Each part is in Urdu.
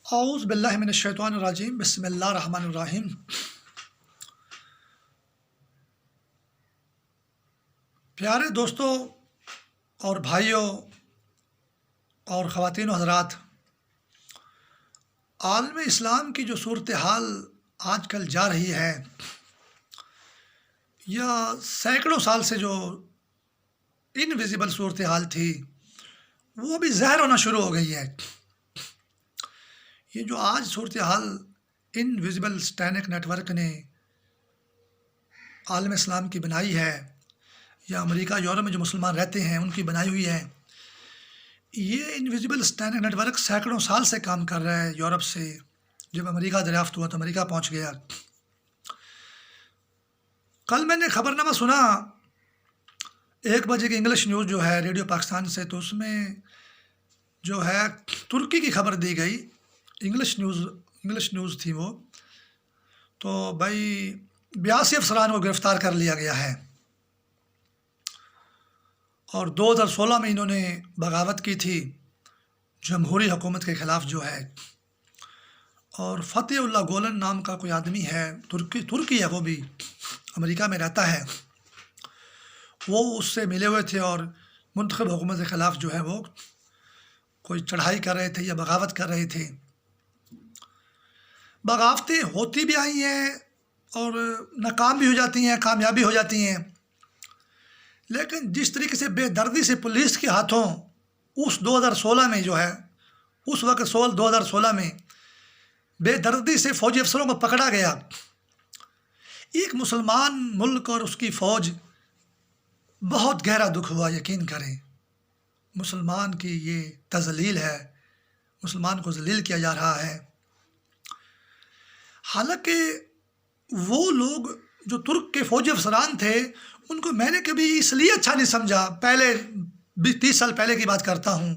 اعوذ باللہ من الشیطان الرجیم، بسم اللہ الرحمن الرحیم۔ پیارے دوستوں اور بھائیوں اور خواتین و حضرات، عالم اسلام کی جو صورتحال آج کل جا رہی ہے، یا سینکڑوں سال سے جو انویزیبل صورتحال تھی، وہ بھی ظاہر ہونا شروع ہو گئی ہے۔ یہ جو آج صورتحال انویزیبل سٹینک نیٹ ورک نے عالم اسلام کی بنائی ہے، یا امریکہ یورپ میں جو مسلمان رہتے ہیں ان کی بنائی ہوئی ہے، یہ انویزیبل سٹینک نیٹ ورک سینکڑوں سال سے کام کر رہا ہے۔ یورپ سے جب امریکہ دریافت ہوا تو امریکہ پہنچ گیا۔ کل میں نے خبر نامہ سنا 1 بجے کی انگلش نیوز جو ہے ریڈیو پاکستان سے، تو اس میں جو ہے ترکی کی خبر دی گئی۔ انگلش نیوز تھی وہ، تو بھائی 82 افسران کو گرفتار کر لیا گیا ہے، اور 2016 میں انہوں نے بغاوت کی تھی جمہوری حکومت کے خلاف جو ہے۔ اور فتح اللہ گولن نام کا کوئی آدمی ہے، ترکی ہے، وہ بھی امریکہ میں رہتا ہے، وہ اس سے ملے ہوئے تھے اور منتخب حکومت کے خلاف جو ہے وہ کوئی چڑھائی کر رہے تھے یا بغاوت کر رہے تھے۔ بغاوتیں ہوتی بھی آئی ہیں اور ناکام بھی ہو جاتی ہیں، کامیابی ہو جاتی ہیں، لیکن جس طریقے سے بے دردی سے پولیس کے ہاتھوں اس 2016 میں جو ہے، اس وقت 2016 میں بے دردی سے فوجی افسروں کو پکڑا گیا، ایک مسلمان ملک اور اس کی فوج بہت گہرا دکھ ہوا۔ یقین کریں، مسلمان کی یہ تذلیل ہے، مسلمان کو ذلیل کیا جا رہا ہے۔ حالانکہ وہ لوگ جو ترک کے فوجی افسران تھے، ان کو میں نے کبھی اس لیے اچھا نہیں سمجھا، پہلے 30 سال پہلے کی بات کرتا ہوں،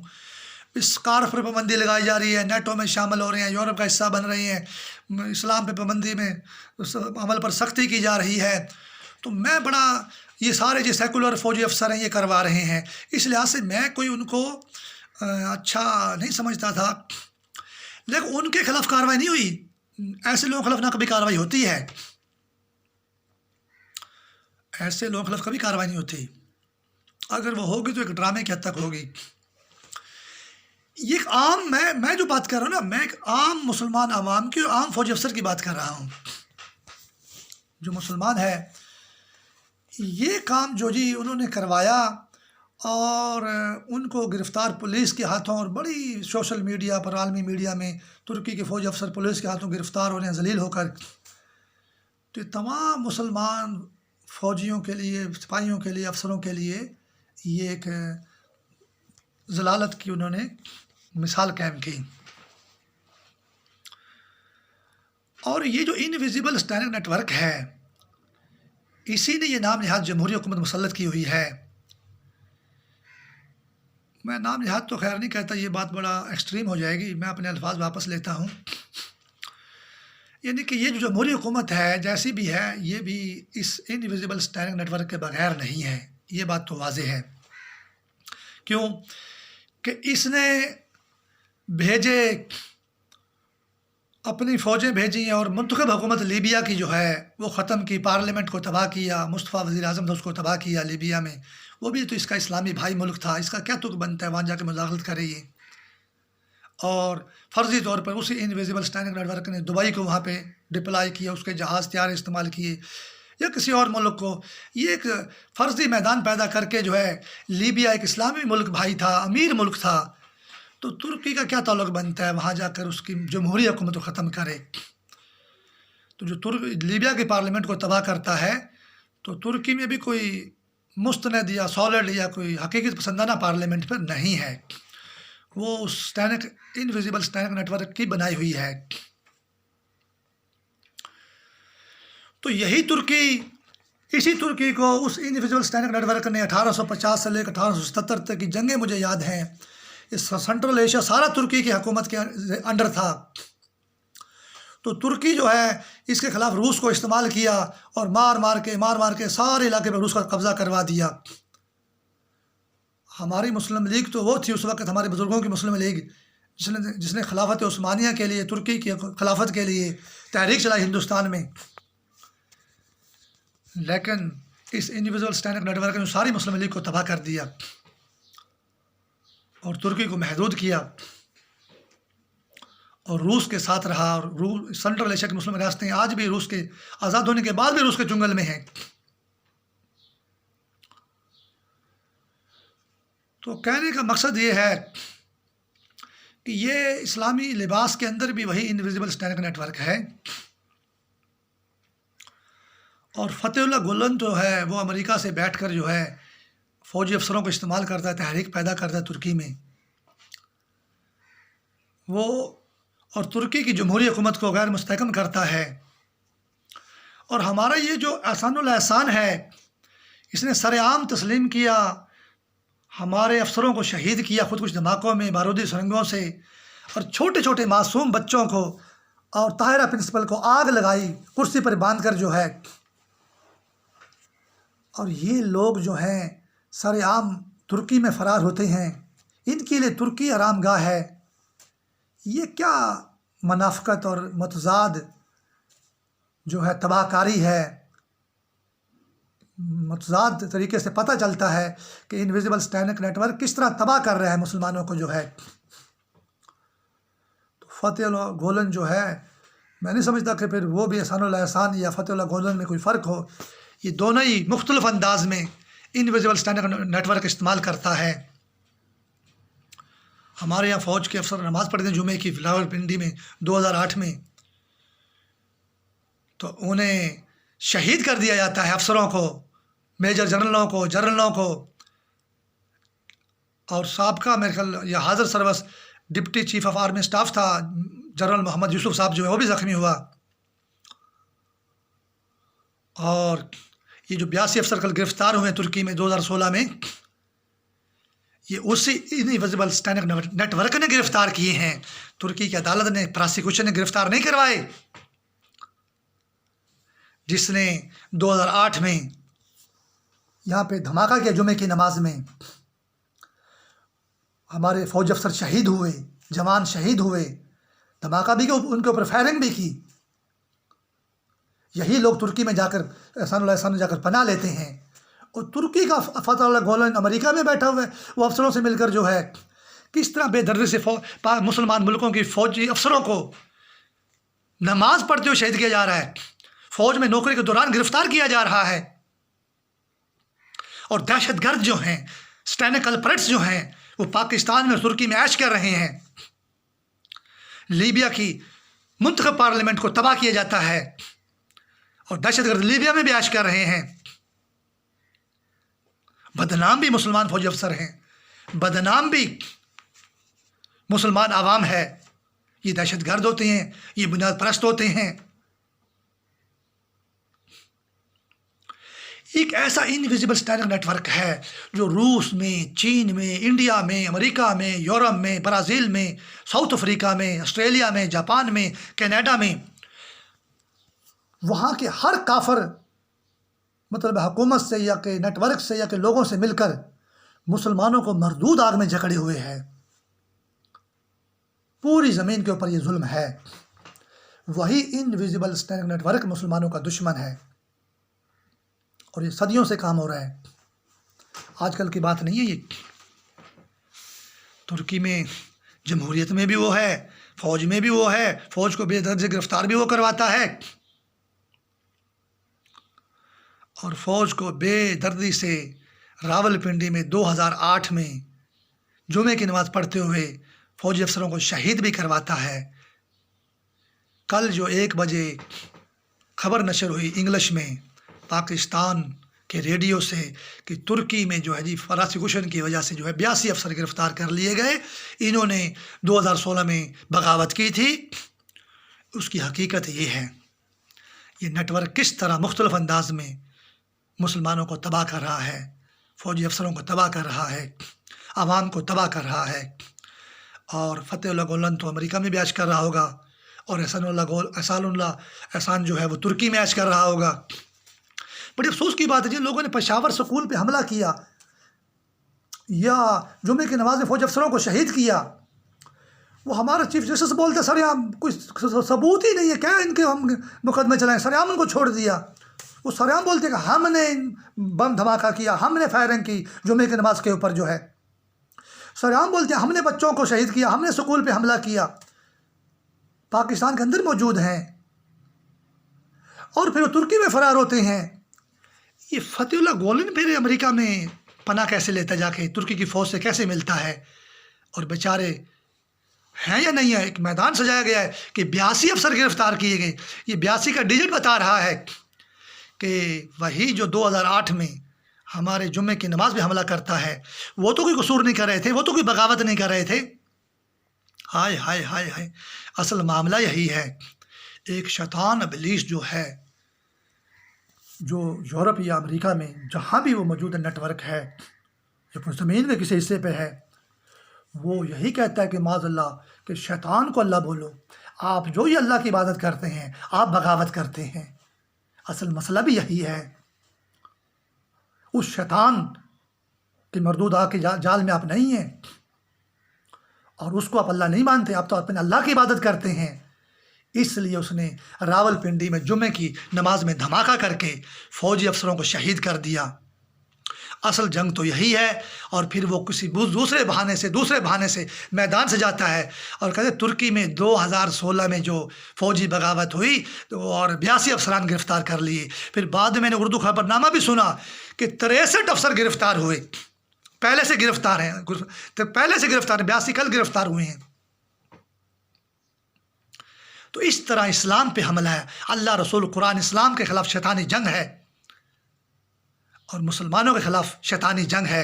اسکارف پر پابندی لگائی جا رہی ہے، نیٹو میں شامل ہو رہے ہیں، یورپ کا حصہ بن رہی ہیں، اسلام پہ پابندی میں عمل پر سختی کی جا رہی ہے، تو میں بڑا یہ سارے جو سیکولر فوجی افسر ہیں یہ کروا رہے ہیں، اس لحاظ سے میں کوئی ان کو اچھا نہیں سمجھتا تھا۔ لیکن ان کے خلاف کارروائی نہیں ہوئی، ایسے لوگوں کے خلاف نہ کبھی کارروائی ہوتی ہے، ایسے لوگوں کے خلاف کبھی کارروائی نہیں ہوتی، اگر وہ ہوگی تو ایک ڈرامے کی حد تک ہوگی۔ یہ ایک عام میں جو بات کر رہا ہوں نا، میں ایک عام مسلمان عوام کی اور عام فوجی افسر کی بات کر رہا ہوں جو مسلمان ہے۔ یہ کام جو جی انہوں نے کروایا، اور ان کو گرفتار پولیس کے ہاتھوں، اور بڑی سوشل میڈیا پر، عالمی میڈیا میں ترکی کے فوجی افسر پولیس کے ہاتھوں گرفتار ہو رہے ہیں ذلیل ہو کر، تو یہ تمام مسلمان فوجیوں کے لیے، سپاہیوں کے لیے، افسروں کے لیے یہ ایک ضلالت کی انہوں نے مثال قائم کی۔ اور یہ جو انویزیبل سٹینک نیٹ ورک ہے، اسی نے یہ نام نہاد جمہوری حکومت مسلط کی ہوئی ہے۔ میں نام نہاد تو خیر نہیں کہتا، یہ بات بڑا ایکسٹریم ہو جائے گی، میں اپنے الفاظ واپس لیتا ہوں۔ یعنی کہ یہ جو جمہوری حکومت ہے جیسی بھی ہے، یہ بھی اس انویزیبل سٹینک نیٹ ورک کے بغیر نہیں ہے، یہ بات تو واضح ہے۔ کیوں کہ اس نے بھیجے، اپنی فوجیں بھیجی اور منتخب حکومت لیبیا کی جو ہے وہ ختم کی، پارلیمنٹ کو تباہ کیا، مصطفیٰ وزیر اعظم تھا اس کو تباہ کیا لیبیا میں، وہ بھی تو اس کا اسلامی بھائی ملک تھا، اس کا کیا تک بنتا ہے وہاں جا کے مداخلت کرے یہ۔ اور فرضی طور پر اسی انویزیبل سٹینک نیٹ ورک نے دبئی کو وہاں پہ ڈپلائی کیا، اس کے جہاز تیار استعمال کیے، یا کسی اور ملک کو، یہ ایک فرضی میدان پیدا کر کے جو ہے، لیبیا ایک اسلامی ملک بھائی تھا، امیر ملک تھا، تو ترکی کا کیا تعلق بنتا ہے وہاں جا کر اس کی جمہوری حکومت کو ختم کرے؟ تو جو لیبیا کے پارلیمنٹ کو تباہ کرتا ہے، تو ترکی میں بھی کوئی مستند یا سالڈ یا کوئی حقیقت پسندانہ پارلیمنٹ پر نہیں ہے، وہ اس انویزیبل سٹینک نیٹ ورک کی بنائی ہوئی ہے۔ تو یہی ترکی، اسی ترکی کو اس انویزیبل سٹینک نیٹ ورک نے 1850 سے لے کر 1877 تک کی جنگیں مجھے یاد ہیں، اس سنٹرل ایشیا سارا ترکی کی حکومت کے انڈر تھا، تو ترکی جو ہے اس کے خلاف روس کو استعمال کیا، اور مار مار کے سارے علاقے پر روس کا قبضہ کروا دیا۔ ہماری مسلم لیگ تو وہ تھی اس وقت، ہمارے بزرگوں کی مسلم لیگ، جس نے خلافت عثمانیہ کے لیے، ترکی کی خلافت کے لیے تحریک چلائی ہندوستان میں، لیکن اس انڈیویژول اسٹینڈنگ نیٹ ورک نے ساری مسلم لیگ کو تباہ کر دیا اور ترکی کو محدود کیا، اور روس کے ساتھ رہا، اور سنٹرل ایشیا کی مسلم ریاستیں آج بھی روس کے آزاد ہونے کے بعد بھی روس کے چنگل میں ہیں۔ تو کہنے کا مقصد یہ ہے کہ یہ اسلامی لباس کے اندر بھی وہی انویزیبل اسٹینڈنگ نیٹ ورک ہے، اور فتح اللہ گولن جو ہے وہ امریکہ سے بیٹھ کر جو ہے فوجی افسروں کو استعمال کرتا ہے، تحریک پیدا کرتا ہے ترکی میں، وہ اور ترکی کی جمہوری حکومت کو غیر مستحکم کرتا ہے۔ اور ہمارا یہ جو احسان الاحسان ہے، اس نے سر عام تسلیم کیا، ہمارے افسروں کو شہید کیا خودکش دھماکوں میں، بارودی سرنگوں سے، اور چھوٹے چھوٹے معصوم بچوں کو اور طاہرہ پرنسپل کو آگ لگائی کرسی پر باندھ کر جو ہے۔ اور یہ لوگ جو ہیں سر عام ترکی میں فرار ہوتے ہیں، ان کے لیے ترکی آرام گاہ ہے۔ یہ کیا منافقت اور متضاد جو ہے تباہ کاری ہے، متضاد طریقے سے پتہ چلتا ہے کہ انویزیبل اسٹینڈنگ نیٹ ورک کس طرح تباہ کر رہا ہے مسلمانوں کو جو ہے۔ تو فتح اللہ گولن جو ہے، میں نہیں سمجھتا کہ پھر وہ بھی احسان الاحسان یا فتح اللہ گولن میں کوئی فرق ہو، یہ دونوں ہی مختلف انداز میں انویزیبل اسٹینڈنگ نیٹ ورک استعمال کرتا ہے۔ ہمارے یہاں فوج کے افسر نماز پڑھتے ہیں جمعے کی راول پنڈی میں 2008 میں، تو انہیں شہید کر دیا جاتا ہے، افسروں کو، میجر جنرلوں کو، جنرلوں کو، اور سابقہ میرے خیال یا حاضر service deputy chief of army staff تھا جنرل محمد یوسف صاحب جو ہے وہ بھی زخمی ہوا۔ اور یہ جو 82 افسر کل گرفتار ہوئے ترکی میں 2016 میں، یہ اسی انویزیبل اسٹینڈنگ نیٹ ورک نے گرفتار کیے ہیں، ترکی کی عدالت نے، پراسیکیوشن نے گرفتار نہیں کروائے، جس نے 2008 میں یہاں پہ دھماکہ کیا جمعے کی نماز میں، ہمارے فوج افسر شہید ہوئے، جوان شہید ہوئے، دھماکہ بھی کیا، ان کے اوپر فائرنگ بھی کی۔ یہی لوگ ترکی میں جا کر احسان اللہ احسان جا کر پناہ لیتے ہیں، اور ترکی کا فتح اللہ گولن امریکہ میں بیٹھا ہوا ہے، وہ افسروں سے مل کر جو ہے کس طرح بے دردی سے مسلمان ملکوں کی فوجی افسروں کو نماز پڑھتے ہوئے شہید کیا جا رہا ہے، فوج میں نوکری کے دوران گرفتار کیا جا رہا ہے، اور دہشت گرد جو ہیں، اسٹینڈنگ کلپریٹس جو ہیں، وہ پاکستان میں اور ترکی میں عیش کر رہے ہیں۔ لیبیا کی منتخب پارلیمنٹ کو تباہ کیا جاتا ہے، اور دہشت گرد لیبیا میں بھی عیش کر رہے ہیں۔ بدنام بھی مسلمان فوجی افسر ہیں، بدنام بھی مسلمان عوام ہے، یہ دہشت گرد ہوتے ہیں، یہ بنیاد پرست ہوتے ہیں۔ ایک ایسا انویزیبل اسٹینڈنگ نیٹ ورک ہے جو روس میں، چین میں، انڈیا میں، امریکہ میں، یورپ میں، برازیل میں، ساؤتھ افریقہ میں، آسٹریلیا میں، جاپان میں، کینیڈا میں، وہاں کے ہر کافر مطلب حکومت سے یا کہ نیٹ ورک سے یا کہ لوگوں سے مل کر مسلمانوں کو مردود آگ میں جکڑے ہوئے ہیں۔ پوری زمین کے اوپر یہ ظلم ہے۔ وہی انویزیبل اسٹینڈنگ نیٹ ورک مسلمانوں کا دشمن ہے، اور یہ صدیوں سے کام ہو رہا ہے، آج کل کی بات نہیں ہے یہ۔ ترکی میں جمہوریت میں بھی وہ ہے، فوج میں بھی وہ ہے، فوج کو بے دردی سے گرفتار بھی وہ کرواتا ہے، اور فوج کو بے دردی سے راول پنڈی میں 2008 میں جمعے کی نماز پڑھتے ہوئے فوجی افسروں کو شہید بھی کرواتا ہے۔ کل جو 1 بجے خبر نشر ہوئی انگلش میں پاکستان کے ریڈیو سے کہ ترکی میں جو ہے جی پراسیکیوشن کی وجہ سے جو ہے 82 افسر گرفتار کر لیے گئے، انہوں نے 2016 میں بغاوت کی تھی، اس کی حقیقت یہ ہے۔ یہ نیٹ ورک کس طرح مختلف انداز میں مسلمانوں کو تباہ کر رہا ہے، فوجی افسروں کو تباہ کر رہا ہے، عوام کو تباہ کر رہا ہے۔ اور فتح اللہ گولن تو امریکہ میں بھی عیش کر رہا ہوگا، اور احسان اللہ احسان جو ہے وہ ترکی میں عیش کر رہا ہوگا۔ بڑی افسوس کی بات ہے جن لوگوں نے پشاور سکول پہ حملہ کیا یا جمعے کی نماز میں فوج افسروں کو شہید کیا، وہ ہمارا چیف جسٹس بولتے سریعام کوئی ثبوت ہی نہیں ہے، کیا ان کے ہم مقدمے چلائیں، سریعام ان کو چھوڑ دیا۔ وہ سریعام بولتے کہ ہم نے بم دھماکہ کیا، ہم نے فائرنگ کی جمعے کی نماز کے اوپر جو ہے۔ سریعام بولتے ہیں ہم نے بچوں کو شہید کیا، ہم نے سکول پہ حملہ کیا، پاکستان کے اندر موجود ہیں، اور پھر وہ ترکی میں فرار ہوتے ہیں۔ یہ فتح اللہ گولن پھر امریکہ میں پناہ کیسے لیتا جا کے، ترکی کی فوج سے کیسے ملتا ہے، اور بیچارے ہیں یا نہیں ہے؟ ایک میدان سجایا گیا ہے کہ 82 افسر گرفتار کیے گئے۔ یہ 82 کا ڈیجٹ بتا رہا ہے کہ وہی جو 2008 میں ہمارے جمعے کی نماز میں حملہ کرتا ہے، وہ تو کوئی قصور نہیں کر رہے تھے، وہ تو کوئی بغاوت نہیں کر رہے تھے۔ ہائے ہائے ہائے ہائے، اصل معاملہ یہی ہے۔ ایک شیطان ابلیس جو ہے، جو یورپ یا امریکہ میں جہاں بھی وہ موجود نیٹ ورک ہے، جو زمین کے کسی حصے پہ ہے، وہ یہی کہتا ہے کہ معاذ اللہ کہ شیطان کو اللہ بولو، آپ جو یہ اللہ کی عبادت کرتے ہیں آپ بغاوت کرتے ہیں۔ اصل مسئلہ بھی یہی ہے، اس شیطان کے مردود آگ کے جال میں آپ نہیں ہیں، اور اس کو آپ اللہ نہیں مانتے، آپ تو اپنے اللہ کی عبادت کرتے ہیں۔ اس لیے اس نے راول پنڈی میں جمعے کی نماز میں دھماکہ کر کے فوجی افسروں کو شہید کر دیا۔ اصل جنگ تو یہی ہے، اور پھر وہ کسی دوسرے بہانے سے میدان سے جاتا ہے اور کہتے ہیں ترکی میں 2016 میں جو فوجی بغاوت ہوئی اور 82 افسران گرفتار کر لیے۔ پھر بعد میں نے اردو خبر نامہ بھی سنا کہ 63 افسر گرفتار ہوئے، پہلے سے گرفتار ہیں، 82 کل گرفتار ہوئے ہیں۔ تو اس طرح اسلام پہ حملہ ہے، اللہ رسول قرآن اسلام کے خلاف شیطانی جنگ ہے، اور مسلمانوں کے خلاف شیطانی جنگ ہے،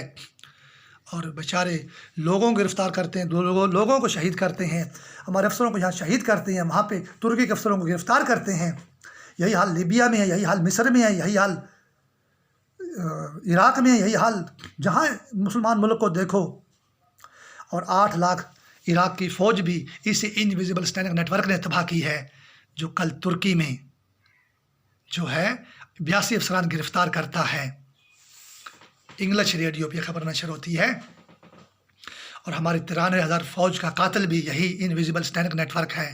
اور بیچارے لوگوں کو گرفتار کرتے ہیں، لوگوں کو شہید کرتے ہیں، ہمارے افسروں کو یہاں شہید کرتے ہیں، وہاں پہ ترکی کے افسروں کو گرفتار کرتے ہیں۔ یہی حال لیبیا میں ہے، یہی حال مصر میں ہے، یہی حال عراق میں ہے، یہی حال جہاں مسلمان ملک کو دیکھو۔ اور 8 لاکھ عراق کی فوج بھی اسی انویزیبل اسٹینڈنگ نیٹ ورک نے تباہ کی ہے، جو کل ترکی میں جو ہے 82 افسران گرفتار کرتا ہے۔ انگلش ریڈیو پہ خبر نشر ہوتی ہے، اور ہماری 93,000 فوج کا قاتل بھی یہی انویزیبل اسٹینڈنگ نیٹ ورک ہے۔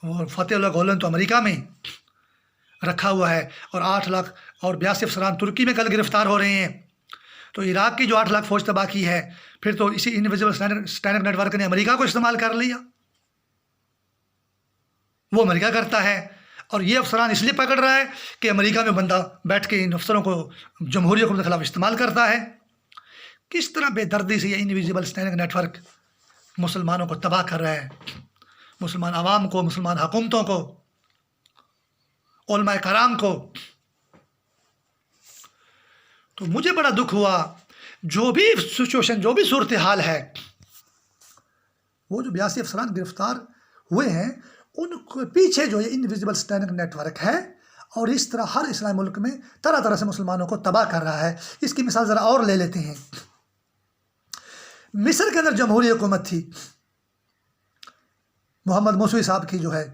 اور فتح اللہ گولن تو امریکہ میں رکھا ہوا ہے، اور 8 لاکھ اور 82 افسران ترکی میں کل گرفتار ہو رہے ہیں۔ تو عراق کی جو 8 لاکھ فوج تباہ کی ہے، پھر تو اسی انویزیبل اسٹینڈنگ نیٹ ورک نے امریکہ کو استعمال کر لیا، وہ امریکہ کرتا ہے، اور یہ افسران اس لیے پکڑ رہا ہے کہ امریکہ میں بندہ بیٹھ کے ان افسروں کو جمہوری حکومت کے خلاف استعمال کرتا ہے۔ کس طرح بے دردی سے یہ انویزیبل اسٹینڈنگ نیٹ ورک مسلمانوں کو تباہ کر رہا ہے، مسلمان عوام کو، مسلمان حکومتوں کو، علماء کرام کو۔ تو مجھے بڑا دکھ ہوا، جو بھی سچویشن، جو بھی صورتحال ہے، وہ جو 82 افسران گرفتار ہوئے ہیں ان کے پیچھے جو ہے انویزیبل اسٹینڈنگ نیٹ ورک ہے، اور اس طرح ہر اسلامی ملک میں طرح طرح سے مسلمانوں کو تباہ کر رہا ہے۔ اس کی مثال ذرا اور لے لیتے ہیں۔ مصر کے اندر جمہوری حکومت تھی محمد مرسی صاحب کی جو ہے،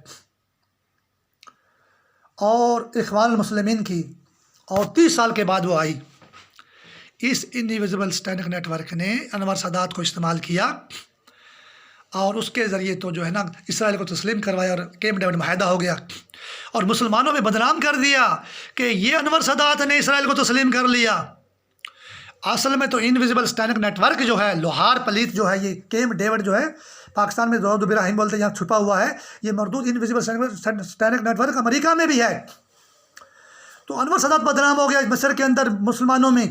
اور اخوان المسلمین کی، اور 30 سال کے بعد وہ آئی۔ اس انویزیبل اسٹینڈنگ نیٹ ورک نے انور سادات کو استعمال کیا، اور اس کے ذریعے تو جو ہے نا اسرائیل کو تسلیم کروایا، اور کیمپ ڈیوڈ معاہدہ ہو گیا، اور مسلمانوں میں بدنام کر دیا کہ یہ انور سادات نے اسرائیل کو تسلیم کر لیا۔ اصل میں تو انویزیبل اسٹینڈنگ نیٹ ورک جو ہے، لوہار پلیت جو ہے، یہ کیمپ ڈیوڈ جو ہے پاکستان میں داؤد ابراہیم بولتے ہیں، یہاں چھپا ہوا ہے، یہ مردود انویزیبل اسٹینڈنگ نیٹ ورک امریکہ میں بھی ہے۔ تو انور سادات بدنام ہو گیا مصر کے اندر مسلمانوں میں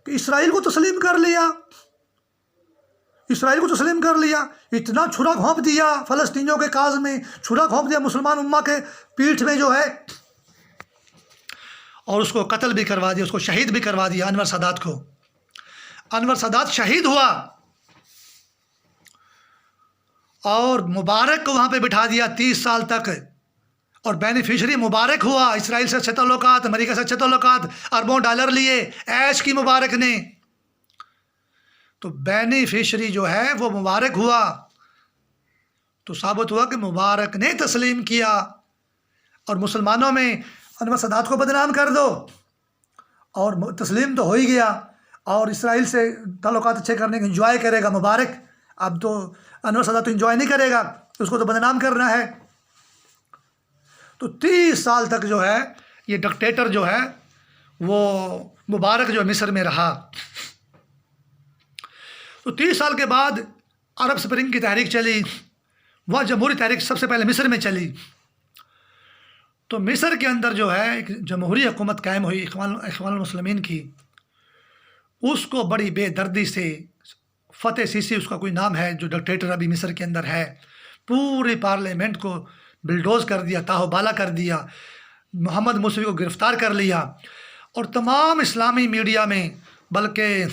کہ اسرائیل کو تسلیم کر لیا، اسرائیل کو تسلیم کر لیا، اتنا چھرا گھونپ دیا فلسطینیوں کے کاز میں، چھرا گھونپ دیا مسلمان امہ کے پیٹھ میں جو ہے، اور اس کو قتل بھی کروا دیا، اس کو شہید بھی کروا دیا انور سادات کو۔ انور سادات شہید ہوا، اور مبارک کو وہاں پہ بٹھا دیا 30 سال تک، اور بینیفیشری مبارک ہوا، اسرائیل سے اچھے تعلقات، امریکہ سے اچھے تعلقات، اربوں ڈالر لیے عیش کی مبارک نے۔ تو بینیفیشری جو ہے وہ مبارک ہوا، تو ثابت ہوا کہ مبارک نے تسلیم کیا، اور مسلمانوں میں انور سادات کو بدنام کر دو، اور تسلیم تو ہو ہی گیا۔ اور اسرائیل سے تعلقات اچھے کرنے کے انجوائے کرے گا، مبارک۔ اب تو انور سادات تو انجوائے نہیں کرے گا، اس کو تو بدنام کرنا ہے۔ تو 30 سال تک جو ہے یہ ڈکٹیٹر جو ہے وہ مبارک جو مصر میں رہا۔ تو 30 سال کے بعد عرب سپرنگ کی تحریک چلی، وہ جمہوری تحریک سب سے پہلے مصر میں چلی۔ تو مصر کے اندر جو ہے ایک جمہوری حکومت قائم ہوئی اخوان المسلمین کی، اس کو بڑی بے دردی سے فتح سیسی اس کا کوئی نام ہے جو ڈکٹیٹر ابھی مصر کے اندر ہے، پوری پارلیمنٹ کو بلڈوز کر دیا، تاہو بالا کر دیا، محمد موسوی کو گرفتار کر لیا، اور تمام اسلامی میڈیا میں بلکہ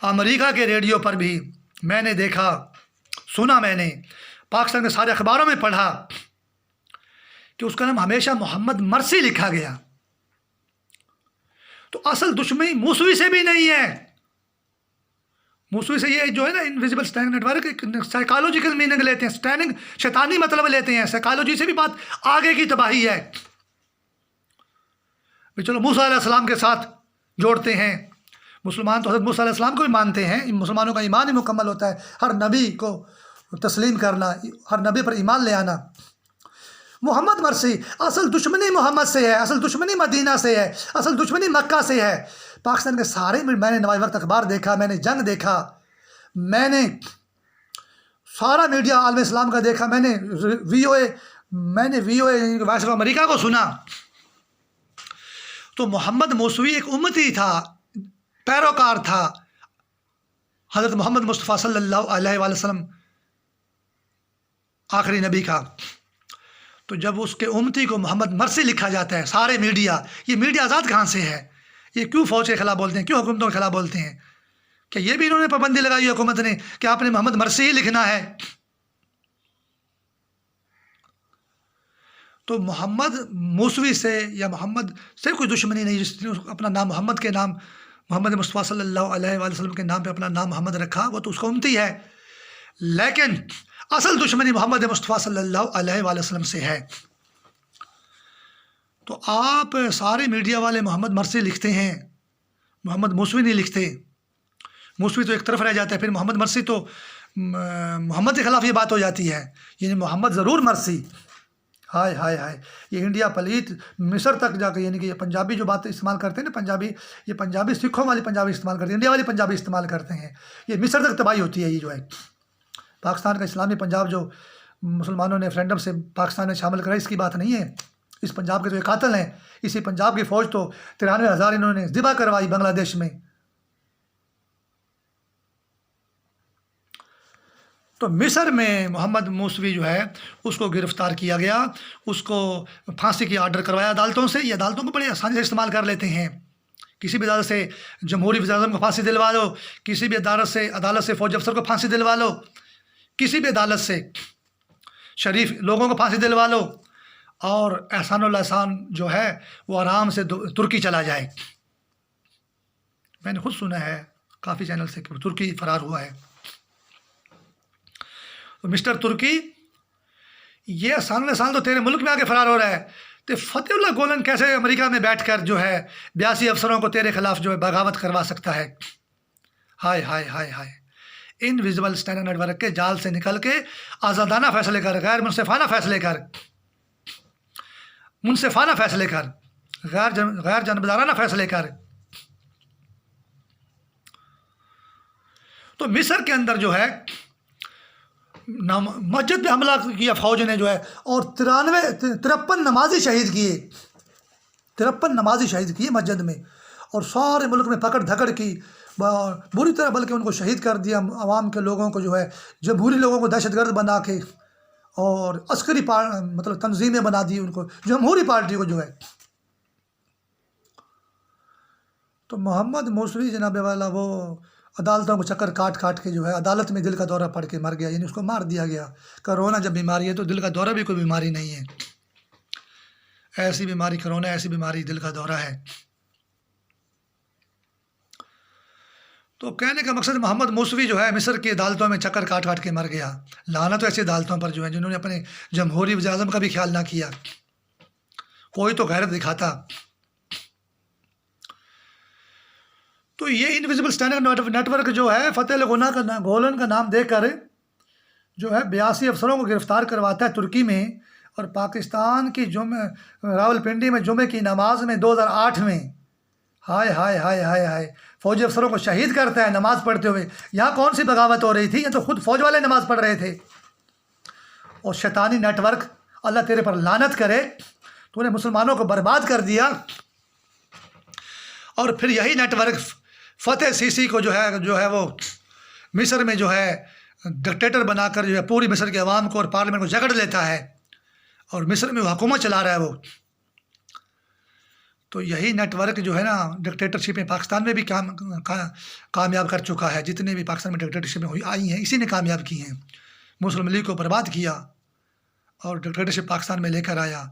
امریکہ کے ریڈیو پر بھی میں نے دیکھا، سنا، میں نے پاکستان کے سارے اخباروں میں پڑھا کہ اس کا نام ہمیشہ محمد مرسی لکھا گیا۔ تو اصل دشمنی موسوی سے بھی نہیں ہے، موسوی سے یہ جو ہے نا انویزیبل اسٹینڈنگ نیٹ ورک ایک سائیکالوجیکل میننگ لیتے ہیں، اسٹینڈنگ شیطانی مطلب لیتے ہیں، سائیکالوجی سے بھی بات آگے کی تباہی ہے۔ چلو موسیٰ علیہ السلام کے ساتھ جوڑتے ہیں، مسلمان تو حضرت موسیٰ علیہ السلام کو بھی مانتے ہیں، مسلمانوں کا ایمان ہی مکمل ہوتا ہے ہر نبی کو تسلیم کرنا، ہر نبی پر ایمان لے آنا۔ محمد مرسی، اصل دشمنی محمد سے ہے، اصل دشمنی مدینہ سے ہے، اصل دشمنی مکہ سے ہے۔ پاکستان کے سارے میں نے نواز وقت اخبار دیکھا، میں نے جنگ دیکھا، میں نے سارا میڈیا عالم اسلام کا دیکھا، میں نے وی او اے وائس آف امریکہ کو سنا۔ تو محمد موسوی ایک امتی تھا، پیروکار تھا حضرت محمد مصطفیٰ صلی اللہ علیہ وآلہ وسلم آخری نبی کا۔ تو جب اس کے امتی کو محمد مرسی لکھا جاتا ہے، سارے میڈیا، یہ میڈیا آزاد کہاں سے ہے؟ یہ کیوں فوج کے خلاف بولتے ہیں، کیوں حکومتوں کے خلاف بولتے ہیں؟ کہ یہ بھی انہوں نے پابندی لگائی حکومت نے کہ آپ نے محمد مرسی ہی لکھنا ہے؟ تو محمد موسوی سے یا محمد سے کوئی دشمنی نہیں، جس نے اپنا نام محمد کے نام، محمد مصطفیٰ صلی اللہ علیہ وآلہ وسلم کے نام پہ اپنا نام محمد رکھا، وہ تو اس کا امتی ہے، لیکن اصل دشمنی محمد مصطفیٰ صلی اللہ علیہ وآلہ وسلم سے ہے۔ تو آپ سارے میڈیا والے محمد مرسی لکھتے ہیں، محمد موسوی نہیں لکھتے۔ موسوی تو ایک طرف رہ جاتا ہے، پھر محمد مرسی تو محمد کے خلاف یہ بات ہو جاتی ہے، یعنی محمد ضرور مرسی۔ ہائے ہائے ہائے، یہ انڈیا پلیت مصر تک جا کے، یعنی کہ یہ پنجابی جو بات استعمال کرتے ہیں نا، پنجابی، یہ پنجابی سکھوں والی پنجابی استعمال کرتے ہیں، انڈیا والی پنجابی استعمال کرتے ہیں، یہ مصر تک تباہی ہوتی ہے۔ یہ جو ہے پاکستان کا اسلامی پنجاب جو مسلمانوں نے ریفرینڈم سے پاکستان میں شامل کرا، اس کی بات نہیں ہے، اس پنجاب کے تو یہ قاتل ہیں۔ اسی پنجاب کی فوج تو 93,000 انہوں نے ذبح کروائی بنگلہ دیش میں۔ تو مصر میں محمد موسوی جو ہے اس کو گرفتار کیا گیا، اس کو پھانسی کی آرڈر کروایا عدالتوں سے۔ یہ عدالتوں کو بڑی آسانی سے استعمال کر لیتے ہیں، کسی بھی عدالت سے جمہوری وزیر اعظم کو پھانسی دلوا لو، کسی بھی عدالت سے فوجی افسر کو پھانسی دلوا لو، کسی بھی عدالت سے شریف لوگوں کو پھانسی دلوا لو، اور احسان الاحسان جو ہے وہ آرام سے ترکی چلا جائے۔ میں نے خود سنا ہے کافی چینل سے کہ ترکی فرار ہوا ہے۔ تو مسٹر ترکی، یہ احسان الاحسان تو تیرے ملک میں آ کے فرار ہو رہا ہے، تو فتح اللہ گولن کیسے امریکہ میں بیٹھ کر جو ہے 82 افسروں کو تیرے خلاف جو ہے بغاوت کروا سکتا ہے؟ ہائے ہائے ہائے ہائے، انویزیبل اسٹینڈنگ نیٹ ورک کے جال سے نکل کے آزادانہ فیصلے کر، غیر منصفانہ فیصلے کر، منصفانہ فیصلے کر، غیر جانبدارانہ فیصلے کر۔ تو مصر کے اندر جو ہے مسجد پہ حملہ کیا فوج نے جو ہے، اور 53 نمازی شہید کیے، 53 نمازی شہید کیے مسجد میں، اور سارے ملک میں پکڑ دھکڑ کی بری طرح، بلکہ ان کو شہید کر دیا، عوام کے لوگوں کو جو ہے جمہوری لوگوں کو دہشت گرد بنا کے، اور عسکری مطلب تنظیمیں بنا دی ان کو، جمہوری پارٹی کو جو ہے۔ تو محمد موسوی جناب والا وہ عدالتوں کو چکر کاٹ کاٹ کے جو ہے عدالت میں دل کا دورہ پڑ کے مر گیا، یعنی اس کو مار دیا گیا۔ کرونا جب بیماری ہے تو دل کا دورہ بھی کوئی بیماری نہیں ہے، ایسی بیماری کرونا، ایسی بیماری دل کا دورہ ہے۔ تو کہنے کا مقصد محمد موسوی جو ہے مصر کی عدالتوں میں چکر کاٹ کاٹ کے مر گیا۔ لعنت ایسی عدالتوں پر جو ہے جنہوں نے اپنے جمہوری وزیر اعظم کا بھی خیال نہ کیا، کوئی تو غیرت دکھاتا۔ تو یہ انویزیبل اسٹینڈنگ نیٹ ورک جو ہے فتح گولن کا نام دے کر جو ہے 82 افسروں کو گرفتار کرواتا ہے ترکی میں، اور پاکستان کی راولپنڈی میں جمعے کی نماز میں 2008 میں ہائے ہائے ہائے ہائے ہائے فوجی افسروں کو شہید کرتا ہے نماز پڑھتے ہوئے۔ یہاں کون سی بغاوت ہو رہی تھی؟ یہ تو خود فوج والے نماز پڑھ رہے تھے۔ اور شیطانی نیٹ ورک، اللہ تیرے پر لعنت کرے، تو نے مسلمانوں کو برباد کر دیا۔ اور پھر یہی نیٹ ورک فتح سیسی کو جو ہے وہ مصر میں جو ہے ڈکٹیٹر بنا کر جو ہے پوری مصر کے عوام کو اور پارلیمنٹ کو جکڑ لیتا ہے، اور مصر میں وہ حکومت چلا رہا ہے وہ۔ تو یہی نیٹ ورک جو ہے نا ڈکٹیٹرشپ میں پاکستان میں بھی کامیاب کر چکا ہے۔ جتنے بھی پاکستان میں ڈکٹیٹرشپ میں آئی ہیں اسی نے کامیاب کی ہیں۔ مسلم لیگ کو برباد کیا اور ڈکٹیٹرشپ پاکستان میں لے کر آیا،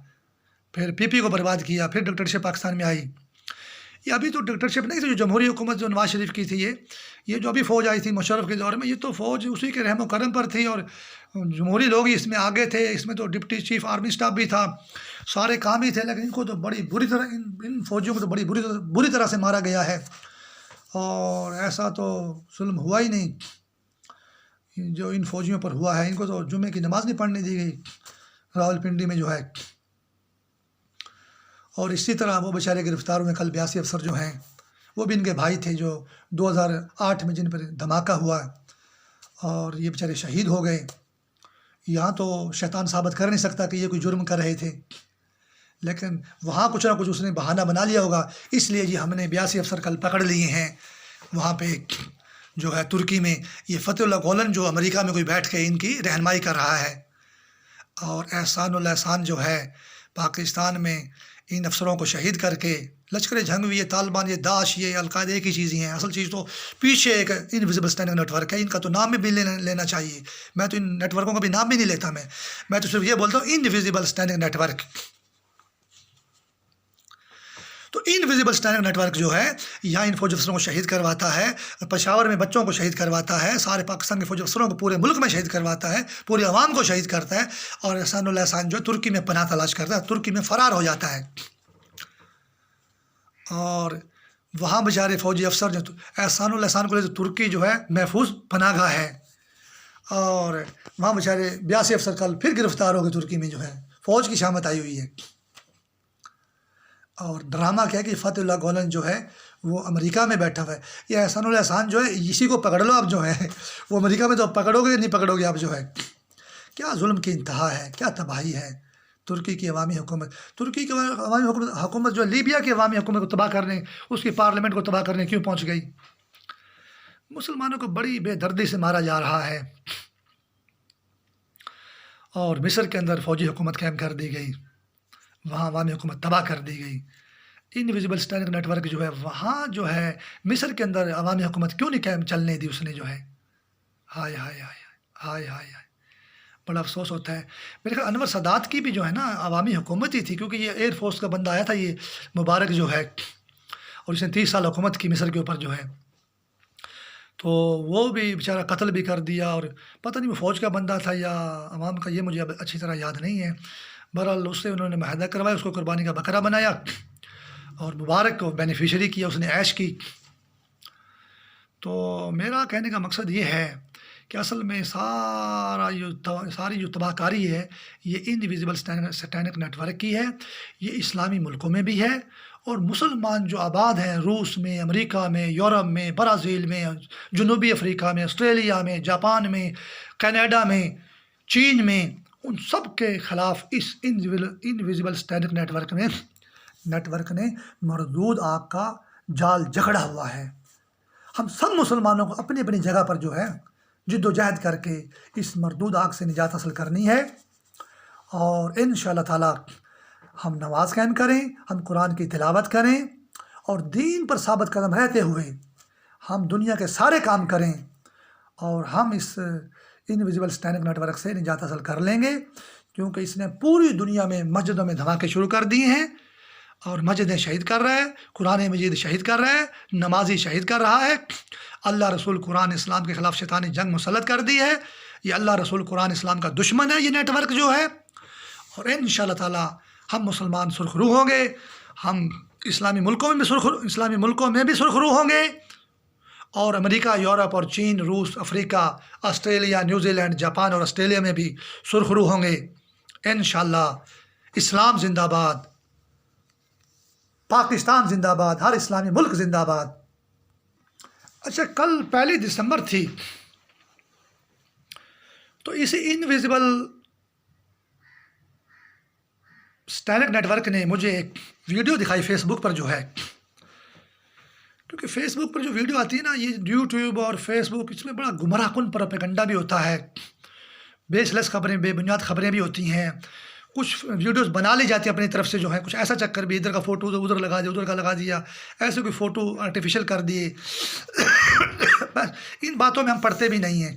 پھر پی پی کو برباد کیا، پھر ڈکٹیٹرشپ پاکستان میں آئی۔ یہ ابھی تو ڈکٹیٹرشپ نہیں تھی، جو جمہوری حکومت جو نواز شریف کی تھی، یہ جو ابھی فوج آئی تھی مشرف کے دور میں، یہ تو فوج اسی کے رحم و کرم پر تھی، اور جمہوری لوگ ہی اس میں آگے تھے۔ اس میں تو ڈپٹی چیف آرمی اسٹاف بھی تھا، سارے کام ہی تھے، لیکن ان کو تو بڑی بری طرح ان فوجیوں کو تو بڑی بری طرح سے مارا گیا ہے، اور ایسا تو ظلم ہوا ہی نہیں جو ان فوجیوں پر ہوا ہے۔ ان کو تو جمعے کی نماز نہیں پڑھنے دی گئی راولپنڈی میں جو ہے، اور اسی طرح وہ بیچارے گرفتار ہوئے۔ کل 82 افسر جو ہیں وہ بھی ان کے بھائی تھے، جو 2008 میں جن پر دھماکہ ہوا اور یہ بیچارے شہید ہو گئے۔ یہاں تو شیطان ثابت کر نہیں سکتا کہ یہ کوئی جرم کر رہے تھے، لیکن وہاں کچھ نہ کچھ اس نے بہانہ بنا لیا ہوگا، اس لیے ہم نے 82 افسر کل پکڑ لیے ہیں وہاں پہ جو ہے ترکی میں۔ یہ فتح اللہ گولن جو امریکہ میں کوئی بیٹھ کے ان کی رہنمائی کر رہا ہے، اور احسان اللہ احسان جو ہے پاکستان میں ان افسروں کو شہید کر کے لشکر جنگ، یہ طالبان، یہ داعش، یہ القاعدہ ایک ہی چیز ہی ہیں۔ اصل چیز تو پیچھے ایک انویزیبل اسٹینڈنگ نیٹ ورک ہے، ان کا تو نام بھی لینا چاہیے۔ میں تو ان نیٹ ورکوں کا بھی نام بھی نہیں لیتا، میں تو صرف یہ بولتا ہوں انویزیبل اسٹینڈنگ نیٹ ورک۔ تو انویزیبل اسٹینڈنگ نیٹ ورک جو ہے یہاں ان فوجی افسروں کو شہید کرواتا ہے، پشاور میں بچوں کو شہید کرواتا ہے، سارے پاکستان کے فوجی افسروں کو پورے ملک میں شہید کرواتا ہے، پورے عوام کو شہید کرتا ہے، اور احسان اللہ احسان جو ترکی میں پناہ تلاش کرتا ہے، ترکی میں فرار ہو جاتا ہے، اور وہاں بیچارے فوجی افسر جو احسان اللہ احسان کو لے تو ترکی جو ہے محفوظ پناہ گاہ ہے، اور وہاں بیچارے 82 افسر کل پھر گرفتار ہو گئے ترکی میں جو ہے، فوج کی شامت آئی ہوئی ہے۔ اور ڈرامہ کیا ہے کہ فتح اللہ گولن جو ہے وہ امریکہ میں بیٹھا ہوا ہے، یہ احسان اللہ احسان جو ہے اسی کو پکڑ لو اب جو ہے، وہ امریکہ میں تو پکڑو گے نہیں پکڑو گے اب جو ہے۔ کیا ظلم کی انتہا ہے، کیا تباہی ہے ترکی کی عوامی حکومت۔ ترکی کی عوامی حکومت جو لیبیا کی عوامی حکومت کو تباہ کرنے، اس کی پارلیمنٹ کو تباہ کرنے کیوں پہنچ گئی؟ مسلمانوں کو بڑی بے دردی سے مارا جا رہا ہے، اور مصر کے اندر فوجی حکومت قائم کر دی گئی، وہاں عوامی حکومت تباہ کر دی گئی۔ انویزیبل اسٹینڈنگ نیٹ ورک جو ہے وہاں جو ہے مصر کے اندر عوامی حکومت کیوں نہیں قائم چلنے دی اس نے جو ہے۔ ہائے ہائے ہائے ہائے ہائے ہائے، بڑا افسوس ہوتا ہے۔ میرے خیال انور سادات کی بھی جو ہے نا عوامی حکومت ہی تھی، کیونکہ یہ ایئر فورس کا بندہ آیا تھا یہ مبارک جو ہے، اور اس نے 30 سال حکومت کی مصر کے اوپر جو ہے، تو وہ بھی بیچارہ قتل بھی کر دیا، اور پتہ نہیں وہ فوج کا بندہ تھا یا عوام کا، یہ مجھے اب اچھی طرح یاد نہیں ہے۔ بہرحال اس سے انہوں نے معاہدہ کروایا، اس کو قربانی کا بکرا بنایا، اور مبارک کو بینیفیشری کیا، اس نے عیش کی۔ تو میرا کہنے کا مقصد یہ ہے کہ اصل میں ساری جو تباہ کاری ہے یہ انویزیبل اسٹینڈنگ نیٹ ورک کی ہے، یہ اسلامی ملکوں میں بھی ہے، اور مسلمان جو آباد ہیں روس میں، امریکہ میں، یورپ میں، برازیل میں، جنوبی افریقہ میں، آسٹریلیا میں، جاپان میں، کینیڈا میں، چین میں، ان سب کے خلاف اس انویزیبل اسٹینڈنگ نیٹ ورک نے مردود آگ کا جال جکڑا ہوا ہے۔ ہم سب مسلمانوں کو اپنی اپنی جگہ پر جو ہے جد و جہد کر کے اس مردود آگ سے نجات حاصل کرنی ہے، اور انشاءاللہ تعالی ہم نماز قائم کریں، ہم قرآن کی تلاوت کریں، اور دین پر ثابت قدم رہتے ہوئے ہم دنیا کے سارے کام کریں، اور ہم اس انویزیبل اسٹینڈنگ نیٹ ورک سے نجات حاصل کر لیں گے، کیونکہ اس نے پوری دنیا میں مسجدوں میں دھماکے شروع کر دیے ہیں، اور مسجدیں شہید کر رہا ہے، قرآن مجید شہید کر رہا ہے، نمازی شہید کر رہا ہے، اللہ رسول قرآن اسلام کے خلاف شیطانی جنگ مسلط کر دی ہے۔ یہ اللہ رسول قرآن اسلام کا دشمن ہے یہ نیٹ ورک جو ہے، اور انشاءاللہ تعالی ہم مسلمان سرخرو ہوں گے، ہم اسلامی ملکوں میں بھی سرخرو ہوں گے، اور امریکہ، یورپ اور چین، روس، افریقہ، آسٹریلیا، نیوزی لینڈ، جاپان اور آسٹریلیا میں بھی سرخرو ہوں گے انشاءاللہ۔ اسلام زندہ باد، پاکستان زندہ باد، ہر اسلامی ملک زندہ باد۔ اچھا، کل 1 دسمبر تھی، تو اسی انویزیبل اسٹینک نیٹ ورک نے مجھے ایک ویڈیو دکھائی فیس بک پر جو ہے، کیونکہ فیس بک پر جو ویڈیو آتی ہے نا، یہ یوٹیوب اور فیس بک، اس میں بڑا گمراہ کن پروپیگنڈا بھی ہوتا ہے، بیس لیس خبریں، بے بنیاد خبریں بھی ہوتی ہیں، کچھ ویڈیوز بنا لی جاتی ہیں اپنی طرف سے جو ہے، کچھ ایسا چکر بھی، ادھر کا فوٹو ادھر لگا دیا، ادھر کا لگا دیا، ایسے کوئی فوٹو آرٹیفیشل کر دیے۔ بس ان باتوں میں ہم پڑھتے بھی نہیں ہیں،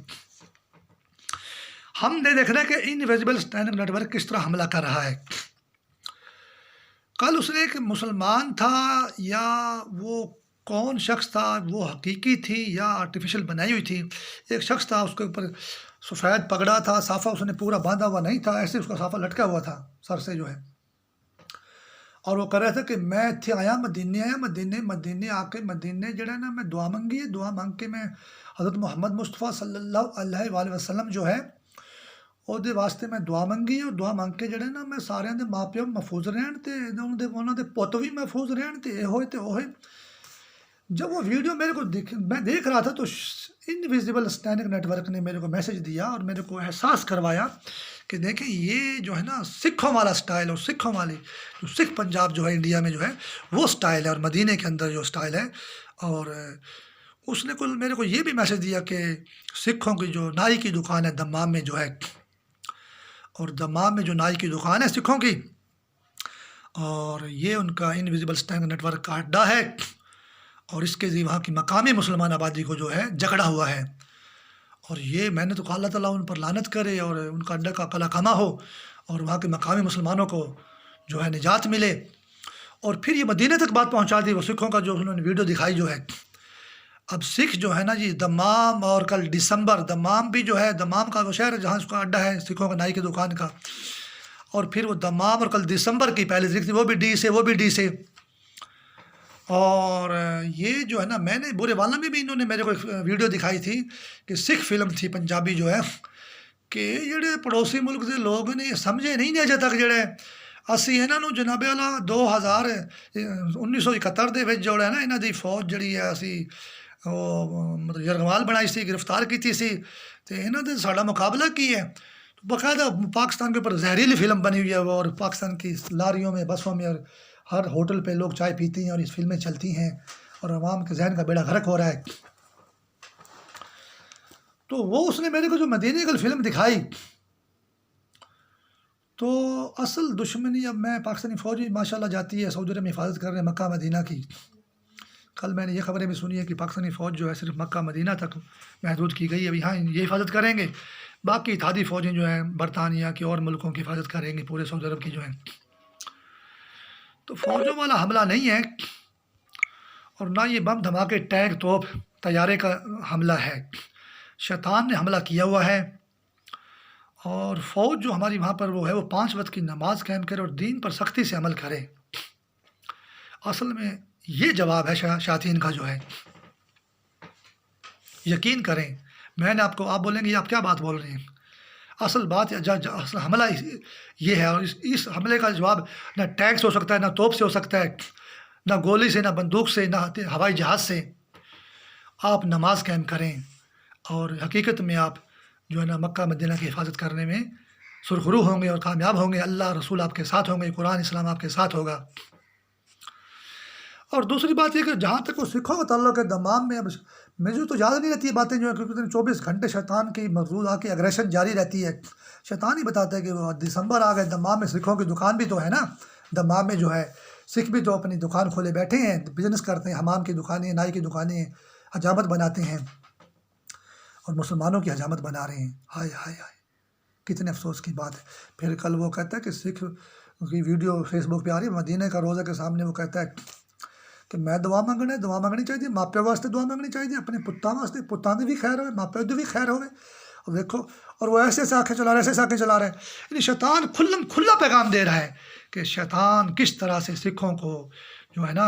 ہم نے دیکھنا ہے کہ انویزیبل اسٹینڈنگ نیٹ ورک کس طرح حملہ کر رہا ہے۔ کل اس نے ایک مسلمان تھا یا وہ کون شخص تھا، وہ حقیقی تھی یا آرٹیفیشل بنائی ہوئی تھی، ایک شخص تھا، اس کے اوپر سفید پگڑا تھا، صافہ اس نے پورا باندھا ہوا نہیں تھا، ایسے اس کا صافہ لٹکا ہوا تھا سر سے جو ہے، اور وہ کہہ رہا تھا کہ میں اتنے آیا مدینے آ کے مدینے جڑا نا میں دعا منگی ہے، دعا مانگ کے میں حضرت محمد مصطفیٰ صلی اللہ علیہ وآلہ وسلم جو ہے وہ واسطے میں دعا منگی ہے، اور دعا مانگ کے جڑے نا میں سارے دے ماں پیو محفوظ رہن تے انہوں دے پوت بھی محفوظ رہن تے اے ہوئے تے وہ ہوئے۔ جب وہ ویڈیو میرے کو میں دیکھ رہا تھا تو انویزیبل اسٹینڈنگ نیٹ ورک نے میرے کو میسج دیا اور میرے کو احساس کروایا کہ دیکھیں یہ جو ہے نا سکھوں والا سٹائل، اور سکھوں والی جو سکھ پنجاب جو ہے انڈیا میں جو ہے وہ سٹائل ہے، اور مدینے کے اندر جو سٹائل ہے، اور اس نے کل میرے کو یہ بھی میسج دیا کہ سکھوں کی جو نائی کی دکان ہے دمام میں جو ہے، اور دمام میں جو نائی کی دکان ہے سکھوں کی، اور یہ ان کا انویزیبل اسٹینڈنگ نیٹ ورک کا اڈا ہے، اور اس کے وہاں کی مقامی مسلمان آبادی کو جو ہے جکڑا ہوا ہے، اور یہ میں نے تو کہا اللہ تعالیٰ ان پر لعنت کرے اور ان کا اڈا کا قلع کما ہو، اور وہاں کے مقامی مسلمانوں کو جو ہے نجات ملے۔ اور پھر یہ مدینے تک بات پہنچا دی، وہ سکھوں کا جو انہوں نے ویڈیو دکھائی جو ہے۔ اب سکھ جو ہے نا جی دمام، اور کل دسمبر دمام بھی جو ہے، دمام کا وہ شہر ہے جہاں اس کا اڈا ہے سکھوں کا نائی کی دکان کا، اور پھر وہ دمام، اور کل دسمبر کی پہلی تاریخ تھی، وہ بھی ڈی سے، وہ بھی ڈی سے۔ اور یہ جو ہے نا میں نے برے والا میں بھی انہوں نے میرے کو ایک ویڈیو دکھائی تھی کہ سکھ فلم تھی پنجابی جو ہے، کہ جڑے پڑوسی ملک کے لوگ نے یہ سمجھے نہیں اجے تک جڑے اسی انہاں نوں جناب والا 1971 دے وچ جو ہے نا انہاں دی فوج جڑی ہے اسی وہ مطلب یرغمال بنائی سی، گرفتار کیتی سی، تے انہاں دے ساڈا مقابلہ کی ہے، باقاعدہ پاکستان کے اوپر زہریلی فلم بنی ہوئی ہے وہ، اور پاکستان کی لاریوں میں، بسوں میں، اور ہر ہوٹل پہ لوگ چائے پیتے ہیں اور اس فلمیں چلتی ہیں، اور عوام کے ذہن کا بیڑا غرق ہو رہا ہے۔ تو وہ اس نے میرے کو جو مدینے کی فلم دکھائی، تو اصل دشمنی اب میں پاکستانی فوجی ماشاءاللہ جاتی ہے سعودی عرب میں حفاظت کر رہے ہیں مکہ مدینہ کی۔ کل میں نے یہ خبریں بھی سنی ہے کہ پاکستانی فوج جو ہے صرف مکہ مدینہ تک محدود کی گئی ہے، اب یہاں یہ حفاظت کریں گے، باقی اتحادی فوجیں جو ہیں برطانیہ کی اور ملکوں کی حفاظت کریں گے، پورے سعودی عرب کی جو ہیں۔ تو فوجوں والا حملہ نہیں ہے، اور نہ یہ بم دھماکے ٹینک توپ طیارے کا حملہ ہے، شیطان نے حملہ کیا ہوا ہے۔ اور فوج جو ہماری وہاں پر وہ ہے، وہ 5 وقت کی نماز قائم کرے اور دین پر سختی سے عمل کرے، اصل میں یہ جواب ہے شیاطین کا جو ہے۔ یقین کریں، میں نے آپ بولیں گے یہ آپ کیا بات بول رہے ہیں، اصل بات اصل حملہ یہ ہے، اور اس حملے کا جواب نہ ٹینک سے ہو سکتا ہے، نہ توپ سے ہو سکتا ہے، نہ گولی سے، نہ بندوق سے، نہ ہوائی جہاز سے۔ آپ نماز قائم کریں، اور حقیقت میں آپ جو ہے نا مکہ مدینہ کی حفاظت کرنے میں سرخرو ہوں گے اور کامیاب ہوں گے، اللہ رسول آپ کے ساتھ ہوں گے، قرآن اسلام آپ کے ساتھ ہوگا۔ اور دوسری بات یہ کہ جہاں تک وہ سکھوں کا تعلق ہے، دمام میں اب مجھے تو یاد نہیں رہتی یہ باتیں جو ہیں، کیونکہ 24 گھنٹے شیطان کی مردود آ کے اگریشن جاری رہتی ہے، شیطان ہی بتاتا ہے کہ وہ دسمبر آ گئے، دمام میں سکھوں کی دکان بھی تو ہے نا، دمام میں جو ہے سکھ بھی تو اپنی دکان کھولے بیٹھے ہیں، بزنس کرتے ہیں، حمام کی دکانیں، نائی کی دکانیں، حجامت بناتے ہیں، اور مسلمانوں کی حجامت بنا رہے ہیں۔ ہائے ہائے ہائے، کتنے افسوس کی بات ہے۔ پھر کل وہ کہتا ہے کہ سکھ کی ویڈیو فیس بک پہ آ رہی ہے، مدینہ کا روزہ کے سامنے وہ کہتا ہے کہ میں دعا منگنی چاہیے، ماں پیو واسطے دعا منگنی چاہیے، اپنے پتاں واسطے، پتاں دی بھی خیر ہوئے، ماں پیو دی بھی خیر ہوئے۔ اور دیکھو، اور وہ ایسے آنکھیں چلا رہا ہے، یعنی شیطان کھلا پیغام دے رہا ہے کہ شیطان کس طرح سے سکھوں کو جو ہے نا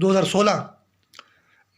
2016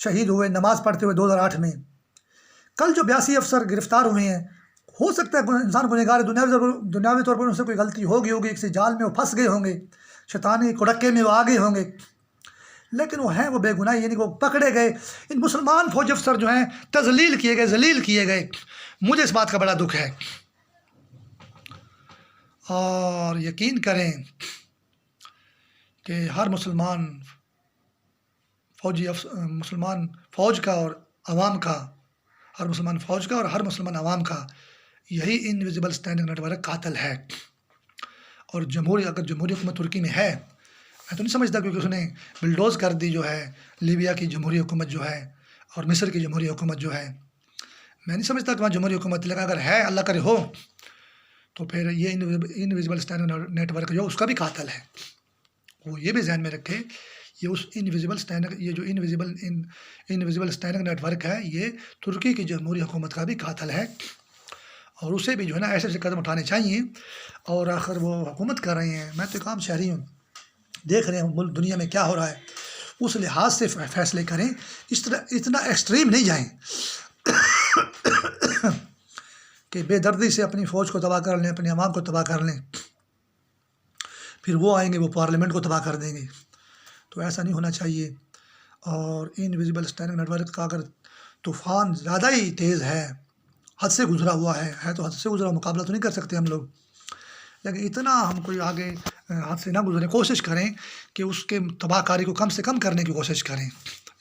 شہید ہوئے نماز پڑھتے ہوئے 2008 میں. کل جو 82 افسر گرفتار ہوئے ہیں، ہو سکتا ہے انسان گنہگار دنیاوی طور پر ان سے کوئی غلطی ہوگی، کسی جال میں وہ پھنس گئے ہوں گے، شیطانی کڑکے میں وہ آ گئے ہوں گے، لیکن وہ ہیں وہ بے گناہ، یعنی کہ وہ پکڑے گئے. ان مسلمان فوجی افسر جو ہیں تذلیل کیے گئے، ذلیل کیے گئے. مجھے اس بات کا بڑا دکھ ہے. اور یقین کریں کہ ہر مسلمان مسلمان فوج کا اور عوام کا، ہر مسلمان فوج کا اور ہر مسلمان عوام کا یہی انویزیبل اسٹینڈنگ نیٹ ورک قاتل ہے. اور اگر جمہوری حکومت ترکی میں ہے، میں تو نہیں سمجھتا، کیونکہ اس نے بلڈوز کر دی جو ہے لیبیا کی جمہوری حکومت جو ہے اور مصر کی جمہوری حکومت جو ہے. میں نہیں سمجھتا کہ وہاں جمہوری حکومت، لیکن اگر ہے، اللہ کرے ہو، تو پھر یہ انویزیبل اسٹینڈنگ نیٹ ورک جو اس کا بھی قاتل ہے. وہ یہ بھی ذہن میں رکھے، یہ اس جو انویزیبل اسٹینڈنگ نیٹ ورک ہے، یہ ترکی کی جمہوری حکومت کا بھی قاتل ہے. اور اسے بھی جو ہے نا ایسے ایسے قدم اٹھانے چاہیے. اور آخر وہ حکومت کر رہے ہیں، میں تو ایک عام شہری ہوں، دیکھ رہے ہیں ملک دنیا میں کیا ہو رہا ہے، اس لحاظ سے فیصلے کریں. اس طرح اتنا ایکسٹریم نہیں جائیں کہ بے دردی سے اپنی فوج کو تباہ کر لیں، اپنے عوام کو تباہ کر لیں، پھر وہ آئیں گے وہ پارلیمنٹ کو تباہ کر دیں گے. تو ایسا نہیں ہونا چاہیے. اور انویزیبل اسٹینڈنگ نیٹ ورک کا اگر طوفان زیادہ ہی تیز ہے، حد سے گزرا ہوا ہے تو حد سے گزرا مقابلہ تو نہیں کر سکتے ہم لوگ، لیکن اتنا ہم کوئی آگے حد سے نہ گزریں، کوشش کریں کہ اس کے تباہ کاری کو کم سے کم کرنے کی کوشش کریں.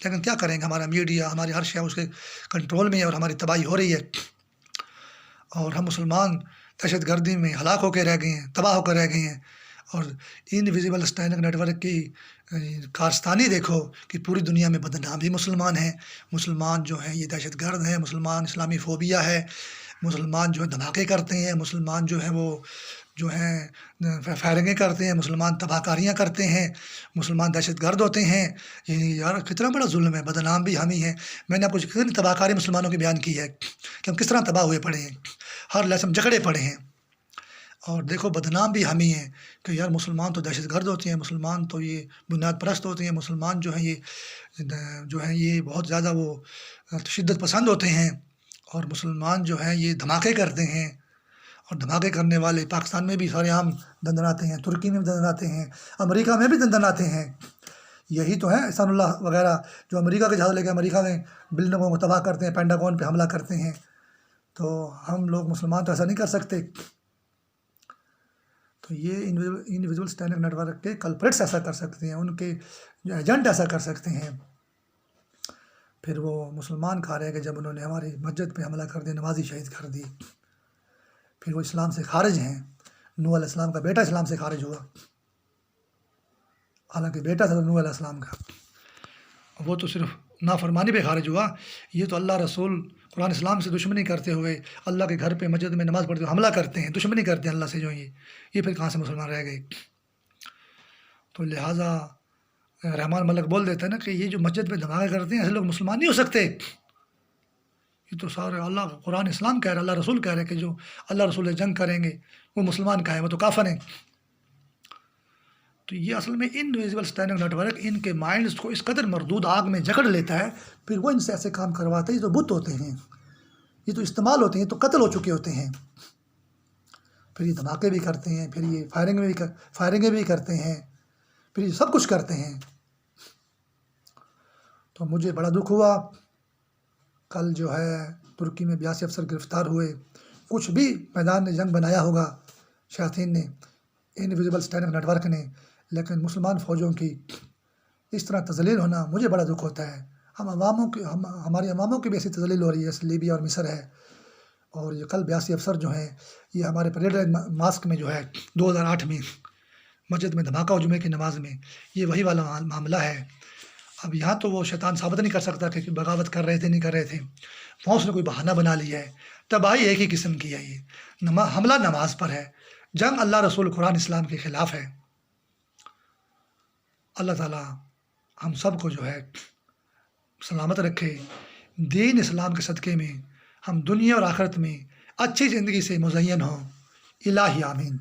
لیکن کیا کریں گے، ہمارا میڈیا، ہماری ہر شے اس کے کنٹرول میں ہے اور ہماری تباہی ہو رہی ہے. اور ہم مسلمان دہشت گردی میں ہلاک ہو کے رہ گئے ہیں، تباہ ہو کر رہ گئے ہیں. اور انویزیبل اسٹینڈنگ نیٹ ورک کی کارستانی دیکھو کہ پوری دنیا میں بدنام بھی مسلمان ہیں. مسلمان جو ہیں یہ دہشت گرد ہیں، مسلمان اسلامی فوبیا ہے، مسلمان جو ہیں دھماکے کرتے ہیں، مسلمان جو ہیں وہ جو ہیں فائرنگیں کرتے ہیں، مسلمان تباہ کاریاں کرتے ہیں، مسلمان دہشت گرد ہوتے ہیں. یار کتنا بڑا ظلم ہے، بدنام بھی ہم ہی ہیں. میں نے آپ کو کتنی تباہ کاری مسلمانوں کی بیان کی ہے کہ ہم کس طرح تباہ ہوئے پڑے ہیں، ہر لحظے جکڑے پڑے ہیں. اور دیکھو بدنام بھی ہم ہی ہیں کہ یار مسلمان تو دہشت گرد ہوتے ہیں، مسلمان تو یہ بنیاد پرست ہوتے ہیں، مسلمان جو ہیں یہ بہت زیادہ وہ شدت پسند ہوتے ہیں، اور مسلمان جو ہیں یہ دھماکے کرتے ہیں. اور دھماکے کرنے والے پاکستان میں بھی سارے عام دندناتے ہیں، ترکی میں بھی دندناتے ہیں، امریکہ میں بھی دندناتے ہیں. یہی تو ہے احسان اللہ وغیرہ جو امریکہ کے جہاز لے کے امریکہ میں بلڈنگوں کو تباہ کرتے ہیں، پینٹاگون پہ حملہ کرتے ہیں. تو ہم لوگ مسلمان تو ایسا نہیں کر سکتے. تو یہ انویزیبل اسٹینڈنگ نیٹ ورک کے کلپریٹس ایسا کر سکتے ہیں، ان کے جو ایجنٹ ایسا کر سکتے ہیں. پھر وہ مسلمان کہا رہے کہ جب انہوں نے ہماری مسجد پہ حملہ کر دیا، نمازی شہید کر دی، پھر وہ اسلام سے خارج ہیں. نوح علیہ السلام کا بیٹا اسلام سے خارج ہوا، حالانکہ بیٹا تھا نوح علیہ السلام کا، وہ تو صرف نافرمانی پہ خارج ہوا. یہ تو اللہ رسول قرآن اسلام سے دشمنی کرتے ہوئے اللہ کے گھر پہ مسجد میں نماز پڑھتے ہوئے حملہ کرتے ہیں، دشمنی کرتے ہیں اللہ سے، جو یہ پھر کہاں سے مسلمان رہ گئے. تو لہٰذا رحمان ملک بول دیتا ہے نا کہ یہ جو مسجد میں دھماکے کرتے ہیں ایسے لوگ مسلمان نہیں ہو سکتے. یہ تو سارے اللہ قرآن اسلام کہہ رہا ہے، اللہ رسول کہہ رہے ہیں کہ جو اللہ رسول جنگ کریں گے وہ مسلمان کہیں وہ تو کافر ہیں. تو یہ اصل میں انویزیبل اسٹینڈنگ نیٹ ورک ان کے مائنڈز کو اس قدر مردود آگ میں جکڑ لیتا ہے، پھر وہ ان سے ایسے کام کرواتے ہیں. یہ تو بت ہوتے ہیں، یہ تو استعمال ہوتے ہیں، یہ تو قتل ہو چکے ہوتے ہیں. پھر یہ دھماکے بھی کرتے ہیں، پھر یہ فائرنگیں بھی کرتے ہیں، پھر یہ سب کچھ کرتے ہیں. تو مجھے بڑا دکھ ہوا کل جو ہے ترکی میں 82 افسر گرفتار ہوئے. کچھ بھی میدان جنگ بنایا ہوگا شیاطین نے، انویزیبل اسٹینڈنگ نیٹ ورک نے، لیکن مسلمان فوجوں کی اس طرح تذلیل ہونا مجھے بڑا دکھ ہوتا ہے. ہماری عواموں کی بھی ایسی تذلیل ہو رہی ہے، جیسے لیبیا اور مصر ہے. اور یہ کل 82 افسر جو ہیں یہ ہمارے پریڈ ماسک میں جو ہے 2008 میں مسجد میں دھماکہ ہو جمعے کی نماز میں، یہ وہی والا معاملہ ہے. اب یہاں تو وہ شیطان ثابت نہیں کر سکتا کہ بغاوت کر رہے تھے نہیں کر رہے تھے، وہاں اس نے کوئی بہانہ بنا لیا ہے. تباہی ایک ہی قسم کی ہے، یہ حملہ نماز پر ہے، جنگ اللہ رسول قرآن اسلام کے خلاف ہے. اللہ تعالیٰ ہم سب کو جو ہے سلامت رکھے، دین اسلام کے صدقے میں ہم دنیا اور آخرت میں اچھی زندگی سے مزین ہوں. الہی آمین.